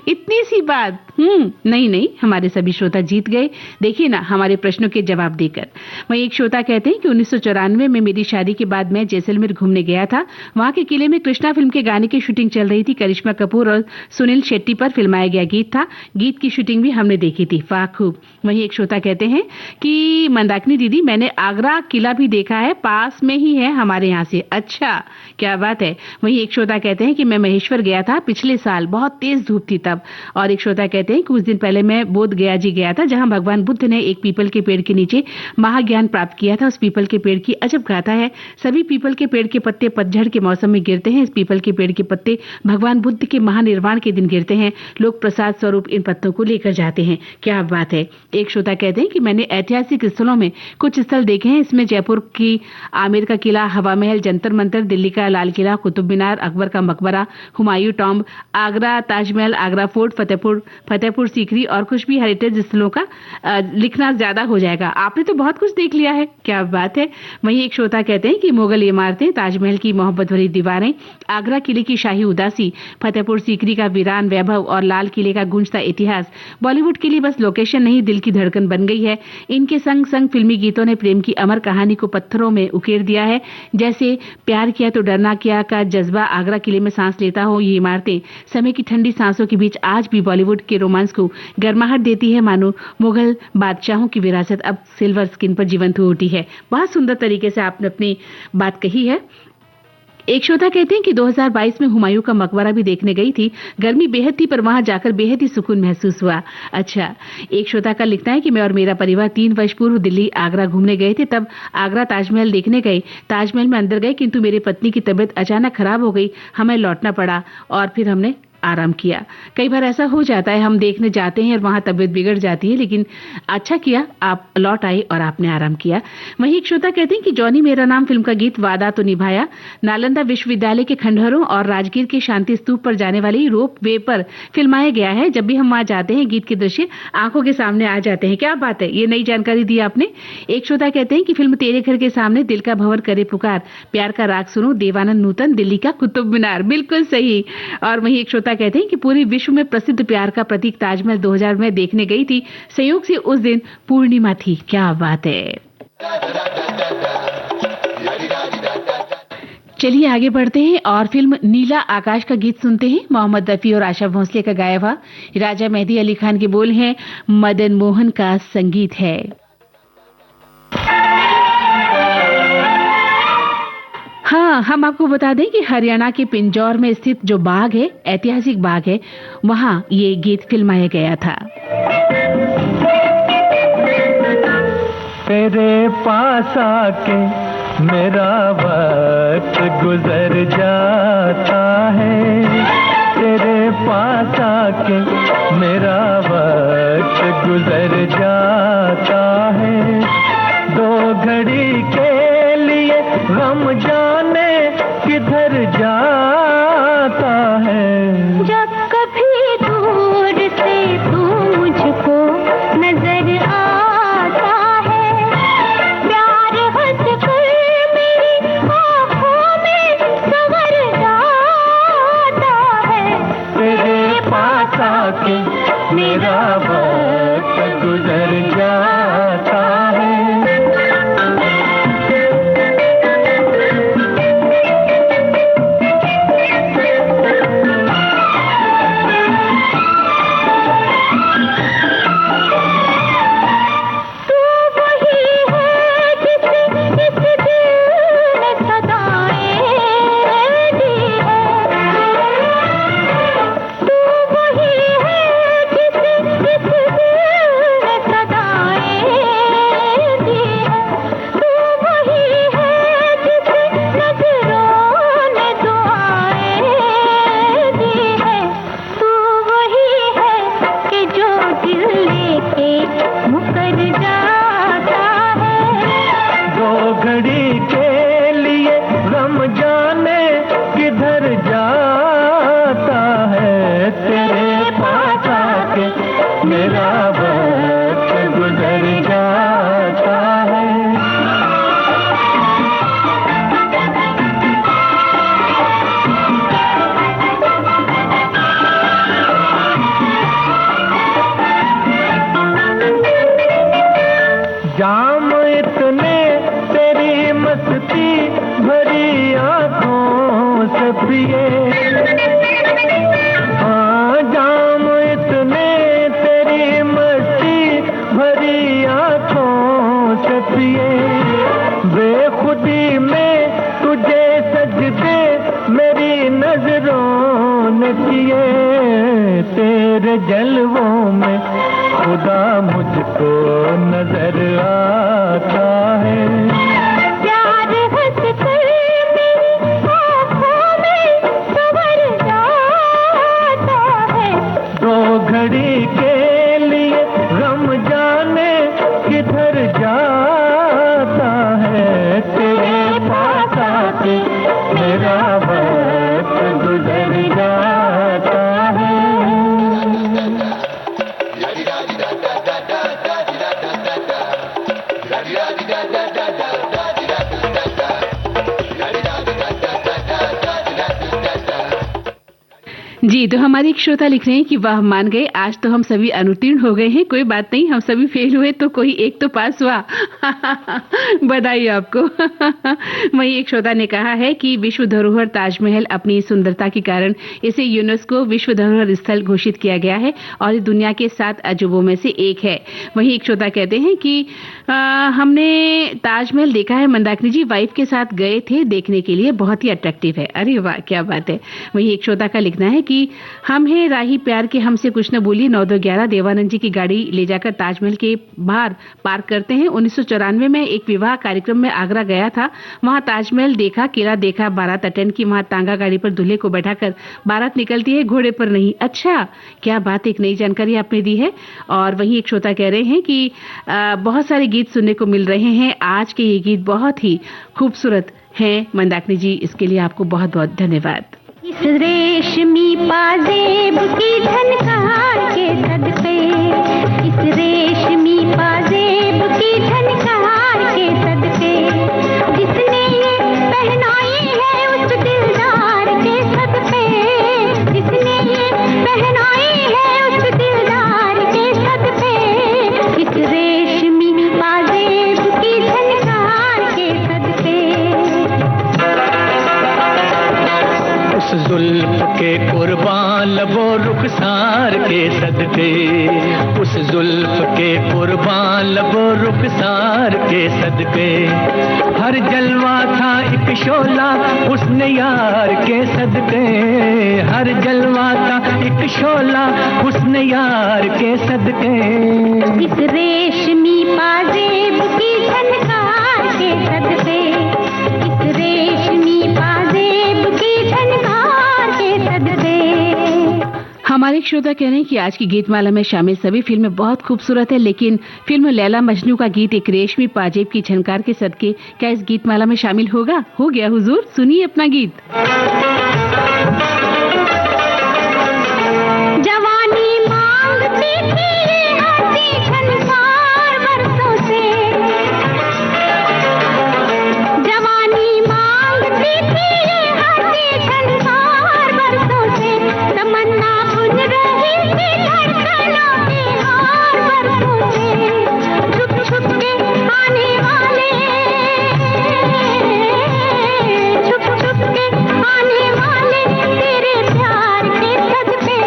Speaker 1: इतनी सी बात। नहीं, हमारे सभी श्रोता जीत गए, देखिए ना, हमारे प्रश्नों के जवाब देकर। वहीं एक श्रोता कहते हैं कि 1994 में मेरी शादी के बाद मैं जैसलमेर घूमने गया था। वहां के किले में कृष्णा फिल्म के गाने की शूटिंग चल रही थी। करिश्मा कपूर और सुनील शेट्टी पर फिल्माया गया गीत था। गीत की शूटिंग भी हमने देखी थी। वाह, खूब। वहीं एक श्रोता कहते हैं कि मंदाकिनी दीदी, मैंने आगरा किला भी देखा है, पास में ही है हमारे यहाँ से। अच्छा, क्या बात है। वहीं एक श्रोता कहते हैं कि मैं महेश्वर गया था पिछले साल, बहुत तेज धूप थी तब। और एक श्रोता कहते हैं कि कुछ दिन पहले मैं बोध गया जी गया था, जहां भगवान बुद्ध ने एक पीपल के पेड़ के नीचे महाज्ञान प्राप्त किया था। उस पीपल के पेड़ की अजब गाथा है। सभी पीपल के पेड़ के पत्ते पतझड़ के मौसम में गिरते हैं। इस पीपल के पेड़ के पत्ते भगवान बुद्ध के महानिर्वाण के दिन गिरते हैं। लोग प्रसाद स्वरूप इन पत्तों को लेकर जाते हैं। क्या बात है। एक श्रोता कहते हैं कि मैंने ऐतिहासिक स्थलों में कुछ स्थल देखे हैं। इसमें जयपुर की आमेर का किला, हवा महल, जंतर मंतर, दिल्ली का लाल किला, कुतुब मीनार, अकबर का मकबरा, हुमायूं टॉम्ब, आगरा ताजमहल, आगरा फोर्ट, फतेहपुर सीकरी और कुछ भी हेरिटेज स्थलों का लिखना ज्यादा हो जाएगा। आपने तो बहुत कुछ देख लिया है। क्या बात है। वहीं एक श्रोता कहते हैं कि मुगल इमारतें, ताजमहल की मोहब्बत भरी दीवारें, आगरा किले की शाही उदासी, फतेहपुर सीकरी का वीरान वैभव और लाल किले का गूंजता इतिहास बॉलीवुड के लिए बस लोकेशन नहीं, दिल की धड़कन बन गई है। इनके संग संग फिल्मी गीतों ने प्रेम की अमर कहानी को पत्थरों में उकेर दिया है। जैसे प्यार किया तो डरना क्या का जज्बा आगरा किले में सांस लेता हो। ये इमारतें समय की ठंडी सांसों के बीच आज भी बॉलीवुड के रोमांस को गर्माहट देती है, मानो मुगल बादशाहों की विरासत अब सिल्वर स्क्रीन पर जीवंत हो उठी है। बहुत सुंदर तरीके से आपने अपनी बात कही है। एक श्रोता कहते हैं कि 2022 में हुमायूं का मकबरा भी देखने गई थी। गर्मी बेहद थी पर वहां जाकर बेहद ही सुकून महसूस हुआ। अच्छा, एक श्रोता का लिखता है कि मैं और मेरा परिवार 3 वर्ष पूर्व दिल्ली आगरा घूमने गए थे। तब आगरा ताजमहल देखने गए, ताजमहल में अंदर गए, किंतु मेरी पत्नी की तबीयत अचानक खराब हो गई, हमें लौटना पड़ा और फिर हमने आराम किया। कई बार ऐसा हो जाता है, हम देखने जाते हैं और वहां तबीयत बिगड़ जाती है, लेकिन अच्छा किया आप लौट आए और आपने आराम किया। वहीं एक श्रोता कहते हैं कि जॉनी मेरा नाम फिल्म का गीत वादा तो निभाया, नालंदा विश्वविद्यालय के खंडहरों और राजगीर के शांति स्तूप पर जाने वाली रोप वे पर फिल्माया गया है। जब भी हम वहां जाते हैं गीत के दृश्य आंखों के सामने आ जाते हैं। क्या बात है, ये नई जानकारी दी आपने। एक श्रोता कहते हैं कि फिल्म तेरे घर के सामने, दिल का भंवर करे पुकार, प्यार का राग सुनो, देवानंद नूतन, दिल्ली का कुतुब मीनार। बिल्कुल सही। और वहीं एक श्रोता कहते हैं कि पूरे विश्व में प्रसिद्ध प्यार का प्रतीक ताजमहल 2000 में देखने गई थी। संयोग से उस दिन पूर्णिमा थी। क्या बात है। चलिए आगे बढ़ते हैं और फिल्म नीला आकाश का गीत सुनते हैं। मोहम्मद रफी और आशा भोसले का गाया हुआ, राजा मेहदी अली खान के बोल हैं, मदन मोहन का संगीत है। हाँ, हम आपको बता दें कि हरियाणा के पिंजौर में स्थित जो बाग है, ऐतिहासिक बाग है, वहाँ ये गीत फिल्माया गया था।
Speaker 2: तेरे पास आके मेरा वक्त गुजर जाता है, तेरे पास आके मेरा वक्त गुजर जाता है। 2 घड़ी के लिए गम जाने किधर जाता है।
Speaker 3: जब कभी दूर से तू मुझको नजर आता है, प्यार हंस कर मेरी आँखों में संवर जाता है।
Speaker 2: तेरे पास आके मेरा वक्त गुजर जाता है।
Speaker 4: पिए, हाँ जाम इतने तेरी मस्ती भरी आंखों से पिए, बेखुदी में तुझे सजदे मेरी नजरों ने किए, तेरे जलवों में खुदा मुझको नजर आता है।
Speaker 3: प्यार हंस कर मेरी आँखों में संवर जाता है,
Speaker 4: दो घड़ी के लिए गम जाने किधर जाता है, तेरे पास आके मेरा वक्त गुजर जाता है।
Speaker 1: जी, तो हमारे एक श्रोता लिख रहे हैं कि वाह मान गए, आज तो हम सभी अनुत्तीर्ण हो गए हैं। कोई बात नहीं, हम सभी फेल हुए तो कोई एक तो पास हुआ। बधाई आपको। वहीं एक श्रोता ने कहा है कि विश्व धरोहर ताजमहल अपनी सुंदरता के कारण इसे यूनेस्को विश्व धरोहर स्थल घोषित किया गया है और ये दुनिया के 7 अजूबों में से एक है। वहीं एक श्रोता कहते हैं कि हमने ताजमहल देखा है मंदाकिनी जी, वाइफ के साथ गए थे देखने के लिए, बहुत ही अट्रैक्टिव है। अरे वाह, क्या बात है। वहीं एक श्रोता का लिखना है कि हम हैं राही प्यार के, हमसे कुछ न बोलिए, 9211 देवानंद जी की गाड़ी ले जाकर ताजमहल के बाहर पार्क करते हैं। 1994 में एक विवाह कार्यक्रम में आगरा गया था, वहां ताजमहल देखा, किला देखा, बारात अटेंड की, वहां तांगा गाड़ी पर दूल्हे को बैठाकर बारात निकलती है, घोड़े पर नहीं। अच्छा, क्या बात, एक नई जानकारी आपने दी है। और वहीं एक श्रोता कह रहे हैं कि बहुत सारे गीत सुनने को मिल रहे हैं, आज के ये गीत बहुत ही खूबसूरत हैं मंदाकिनी जी, इसके लिए आपको बहुत बहुत धन्यवाद।
Speaker 3: इस रेशमी पाजेब की झनकार के सदके, इस रेशमी पाजेब की झनकार के सदके, जिसने ये पहनाई है उस दिलदार के सदके, जिसने ये पहनाई है उस दिलदार के सदके, इस रेशमी पाजेब की झनकार के सदके।
Speaker 4: उस जुल्फ के कुर्बान लबो रुखसार के सदके, उस जुल्फ के कुर्बान लबो रुखसार के सदके, हर जलवा था एक शोला उसने यार के सदके, हर जलवा था एक शोला उसने यार के सदके,
Speaker 3: इस रेशमी पाजेब की झनकार के सदके, इस रेशमी पाजेब की झनकार के सदके।
Speaker 1: हमारे एक श्रोता कह रहे हैं कि आज की गीतमाला में शामिल सभी फिल्में बहुत खूबसूरत है, लेकिन फिल्म लैला मजनू का गीत एक रेशमी पाजेब की झनकार के सदके क्या इस गीतमाला में शामिल होगा? हो गया हुजूर, सुनिए अपना गीत।
Speaker 3: जवानी मांगती थी ये हंसी झनकार बरसों से, जवानी मांगती थी ये हंसी झनकार बरसों से, तमन्ना बुन रही थी धड़कनों के हार बरसों से, छुप छुप के आने वाले, छुप छुप के आने वाले तेरे प्यार के सदके,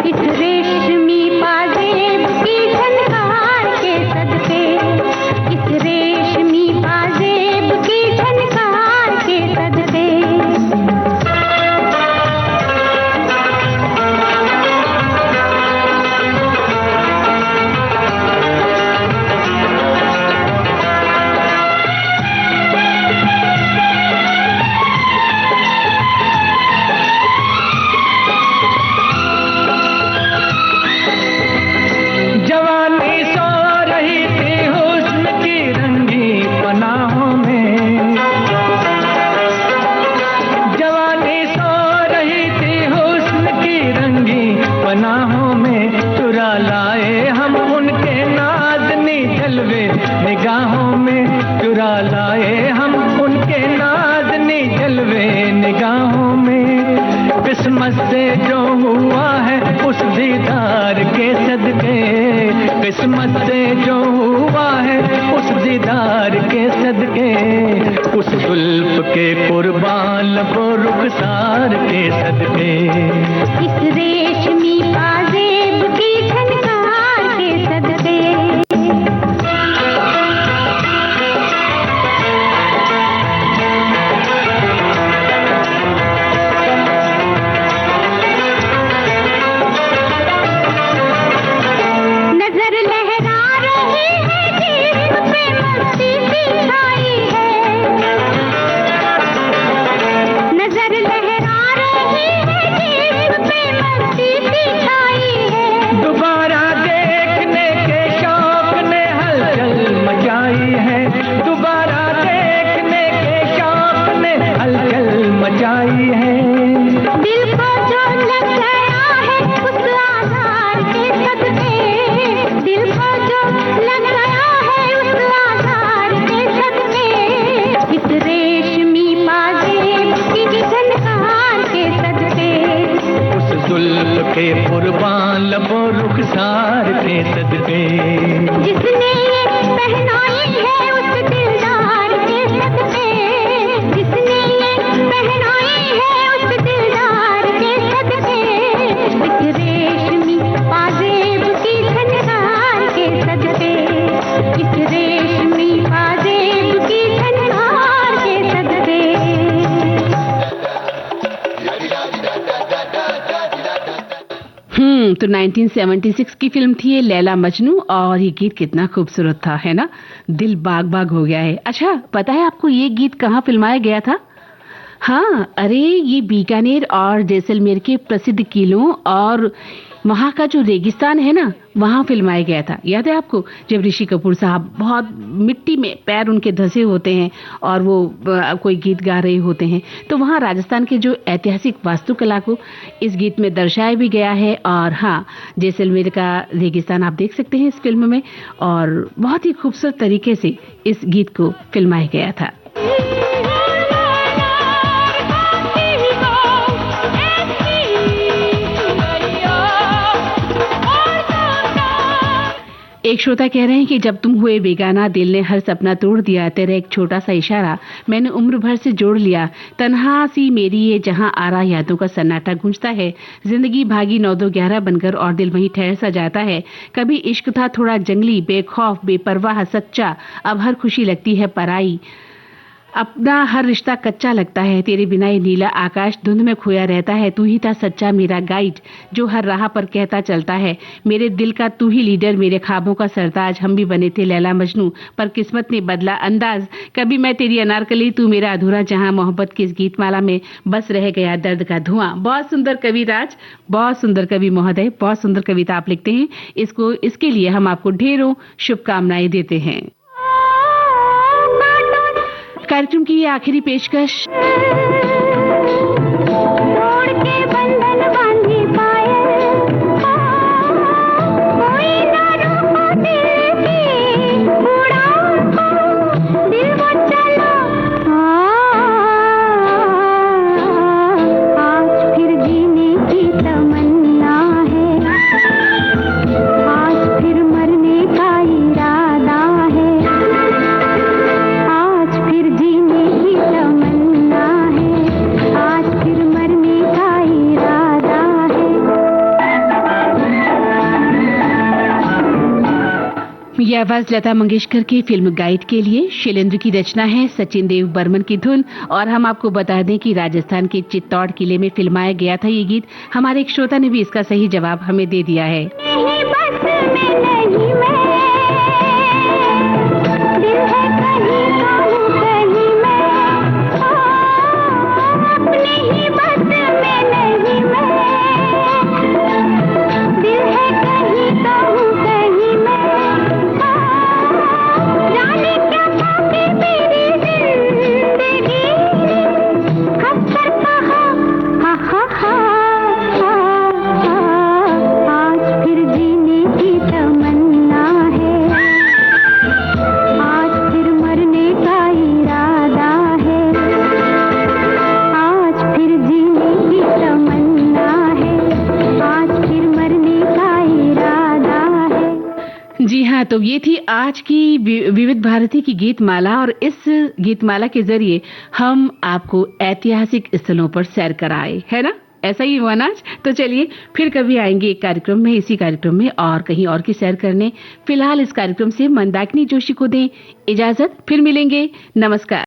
Speaker 3: इस रेशमी पाजेब की झनकार के सदके, इस रेशमी पाजेब की झनकार के सदके।
Speaker 4: जवानी सो रही थी हुस्न की रंगी पनाहों में, जवानी सो रही थी हुस्न की रंगी पनाहों में, चुरा लाए हम उनके नाज़नी जलवे निगाहों में, चुरा लाए हम उनके नाज़नी जलवे निगाहों में, किस्मत से जो हुआ है उस दीदार के सदके, किस्मत से जो हुआ है उस दीदार के सदके, उस जुल्फ के कुर्बान लबो रुखसार के सदके,
Speaker 3: इस रेशमी पाजेब की झनकार के सदके। नजर लहरा रही है जिस्म पे मस्ती सी छाई है, नजर लहरा रही है जिस्म पे मस्ती सी छाई है।
Speaker 4: दोबारा देखने के शौक ने हलचल मचाई है, दोबारा देखने के शौक ने हलचल मचाई है।
Speaker 3: दिल को जो लग गया है उस आधार के सदके, दिल को जो लग गया है उस आधार के सदके, इस रेशमी पाजेब की झनकार के सदके,
Speaker 4: उस जुल्फ के कुर्बान लबो रुखसार के सदके,
Speaker 3: जिसने ये पहनाई है उस दिलदार के सदके, जिसने ये पहनाई है उस दिलदार के सदके, इस रेशमी पाजेब की झनकार के सदके, इस रेशमी पाजेब की झनकार के सदके।
Speaker 1: तो 1976 की फिल्म थी ये लैला मजनू, और ये गीत कितना खूबसूरत था, है ना? दिल बाग बाग हो गया है। अच्छा, पता है आपको ये गीत कहाँ फिल्माया गया था? हाँ, अरे ये बीकानेर और जैसलमेर के प्रसिद्ध किलों और वहाँ का जो रेगिस्तान है ना, वहाँ फिल्माया गया था। याद है आपको, जब ऋषि कपूर साहब बहुत मिट्टी में पैर उनके धंसे होते हैं और वो कोई गीत गा रहे होते हैं, तो वहाँ राजस्थान के जो ऐतिहासिक वास्तुकला को इस गीत में दर्शाया भी गया है। और हाँ, जैसलमेर का रेगिस्तान आप देख सकते हैं इस फिल्म में, और बहुत ही खूबसूरत तरीके से इस गीत को फिल्माया गया था। एक श्रोता कह रहे हैं कि जब तुम हुए बेगाना, दिल ने हर सपना तोड़ दिया, तेरा एक छोटा सा इशारा मैंने उम्र भर से जोड़ लिया, तन्हा सी मेरी ये जहां आरा, यादों का सन्नाटा गूंजता है, जिंदगी भागी 9-2-11 बनकर और दिल वहीं ठहर सा जाता है, कभी इश्क था थोड़ा जंगली, बेखौफ बेपरवाह सच्चा, अब हर खुशी लगती है पराई, अपना हर रिश्ता कच्चा लगता है, तेरे बिना ये नीला आकाश धुंध में खोया रहता है, तू ही था सच्चा मेरा गाइड जो हर राह पर कहता चलता है, मेरे दिल का तू ही लीडर, मेरे ख्वाबों का सरताज, हम भी बने थे लैला मजनू पर किस्मत ने बदला अंदाज, कभी मैं तेरी अनारकली तू मेरा अधूरा जहां, मोहब्बत की इस गीतमाला में बस रह गया दर्द का धुआं। बहुत सुंदर कवि राज, बहुत सुंदर कवि महोदय, बहुत सुंदर कविता आप लिखते हैं। इसके लिए हम आपको ढेरों शुभकामनाएं देते हैं। कार्यक्रम की ये आखिरी पेशकश,
Speaker 3: तोड़ के बंधन बांधी पाए, कोई ना रोको दिल की उड़ान को, दिल वो चलो आज फिर जीने की तमन्ना है, आज फिर मरने का इरादा है, आज फिर जीने की तमन्ना है, आज फिर मरने का इरादा है।
Speaker 1: यह आवाज लता मंगेशकर की फिल्म गाइड के लिए, शैलेंद्र की रचना है, सचिन देव बर्मन की धुन। और हम आपको बता दें कि राजस्थान के चित्तौड़ किले में फिल्माया गया था ये गीत। हमारे एक श्रोता ने भी इसका सही जवाब हमें दे दिया है।
Speaker 3: नहीं बस में नहीं मैं, दिल है कहीं कहूँ कहीं मैं, अपने ही बस में नहीं मैं, दिल है कहीं कहूँ कहीं मैं, जाने क्या पाके मेरी जिंदगी, कब कर कहा हा हा हा, आज फिर जीने की तमन्ना
Speaker 1: जी हाँ, तो ये थी आज की विविध भारती की गीत माला और इस गीत माला के जरिए हम आपको ऐतिहासिक स्थलों पर सैर कराए, है ना? ऐसा ही हुआ ना आज? तो चलिए फिर कभी आएंगे एक कार्यक्रम में, इसी कार्यक्रम में और कहीं और की सैर करने। फिलहाल इस कार्यक्रम से मंदाकिनी जोशी को दें इजाजत, फिर मिलेंगे। नमस्कार।